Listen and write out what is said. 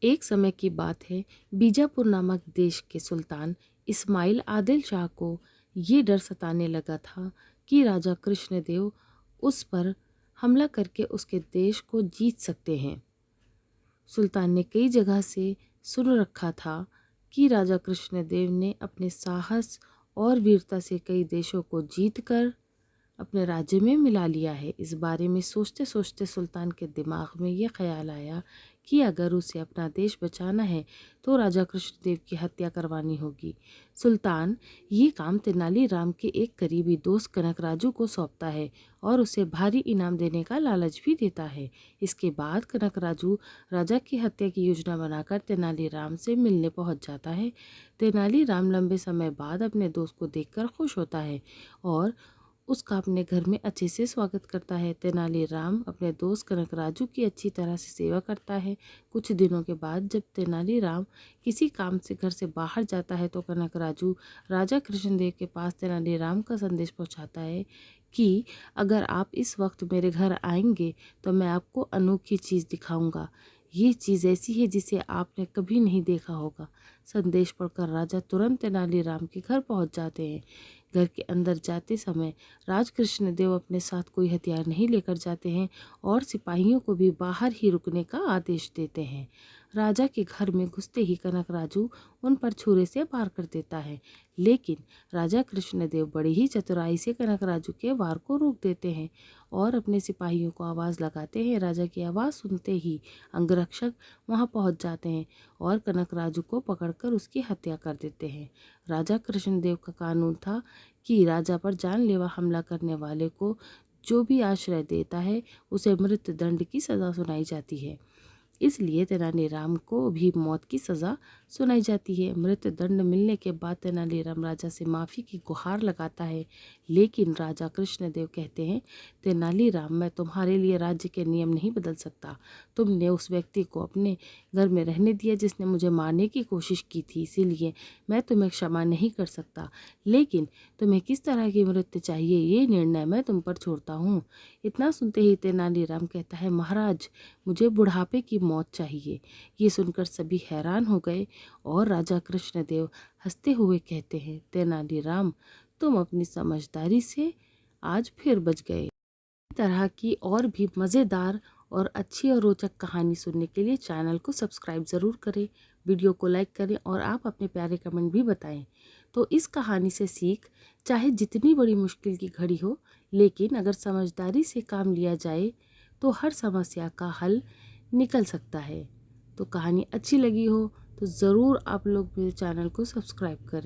एक समय की बात है, बीजापुर नामक देश के सुल्तान इस्माइल आदिल शाह को ये डर सताने लगा था कि राजा कृष्णदेव उस पर हमला करके उसके देश को जीत सकते हैं। सुल्तान ने कई जगह से सुन रखा था कि राजा कृष्णदेव ने अपने साहस और वीरता से कई देशों को जीतकर अपने राज्य में मिला लिया है। इस बारे में सोचते सोचते सुल्तान के दिमाग में ये ख्याल आया कि अगर उसे अपना देश बचाना है तो राजा कृष्णदेव की हत्या करवानी होगी। सुल्तान ये काम तेनालीराम के एक करीबी दोस्त कनकराजू को सौंपता है और उसे भारी इनाम देने का लालच भी देता है। इसके बाद कनकराजू राजा की हत्या की योजना बनाकर तेनालीराम से मिलने पहुंच जाता है। तेनालीराम लंबे समय बाद अपने दोस्त को देखकर खुश होता है और उसका अपने घर में अच्छे से स्वागत करता है। तेनालीराम अपने दोस्त कनकराजू की अच्छी तरह से सेवा करता है। कुछ दिनों के बाद जब तेनालीराम किसी काम से घर से बाहर जाता है तो कनकराजू राजा कृष्णदेव के पास तेनालीराम का संदेश पहुंचाता है कि अगर आप इस वक्त मेरे घर आएंगे तो मैं आपको अनोखी चीज़ दिखाऊंगा। ये चीज़ ऐसी है जिसे आपने कभी नहीं देखा होगा। संदेश पढ़कर राजा तुरंत तेनालीराम के घर पहुंच जाते हैं। घर के अंदर जाते समय राजकृष्णदेव अपने साथ कोई हथियार नहीं लेकर जाते हैं और सिपाहियों को भी बाहर ही रुकने का आदेश देते हैं। राजा के घर में घुसते ही कनकराजू उन पर छुरे से वार कर देता है, लेकिन राजा कृष्णदेव बड़ी ही चतुराई से कनकराजू के वार को रोक देते हैं और अपने सिपाहियों को आवाज़ लगाते हैं। राजा की आवाज़ सुनते ही अंगरक्षक वहां पहुंच जाते हैं और कनकराजू को पकड़कर उसकी हत्या कर देते हैं। राजा कृष्णदेव का कानून था कि राजा पर जानलेवा हमला करने वाले को जो भी आश्रय देता है उसे मृत्युदंड की सज़ा सुनाई जाती है। इसलिए तेनालीराम को भी मौत की सज़ा सुनाई जाती है। मृत्युदंड मिलने के बाद तेनालीराम राजा से माफ़ी की गुहार लगाता है, लेकिन राजा कृष्णदेव कहते हैं, तेनालीराम मैं तुम्हारे लिए राज्य के नियम नहीं बदल सकता। तुमने उस व्यक्ति को अपने घर में रहने दिया जिसने मुझे मारने की कोशिश की थी, इसीलिए मैं तुम्हें क्षमा नहीं कर सकता। लेकिन तुम्हें किस तरह की मृत्यु चाहिए ये निर्णय मैं तुम पर छोड़ता हूँ। इतना सुनते ही तेनालीराम कहता है, महाराज मुझे बुढ़ापे की मौत चाहिए। ये सुनकर सभी हैरान हो गए और राजा कृष्णदेव हंसते हुए कहते हैं, तेनालीराम तुम अपनी समझदारी से आज फिर बच गए। इस तरह की और भी मज़ेदार और अच्छी और रोचक कहानी सुनने के लिए चैनल को सब्सक्राइब ज़रूर करें, वीडियो को लाइक करें और आप अपने प्यारे कमेंट भी बताएं। तो इस कहानी से सीख, चाहे जितनी बड़ी मुश्किल की घड़ी हो, लेकिन अगर समझदारी से काम लिया जाए तो हर समस्या का हल निकल सकता है। तो कहानी अच्छी लगी हो तो ज़रूर आप लोग मेरे चैनल को सब्सक्राइब करें।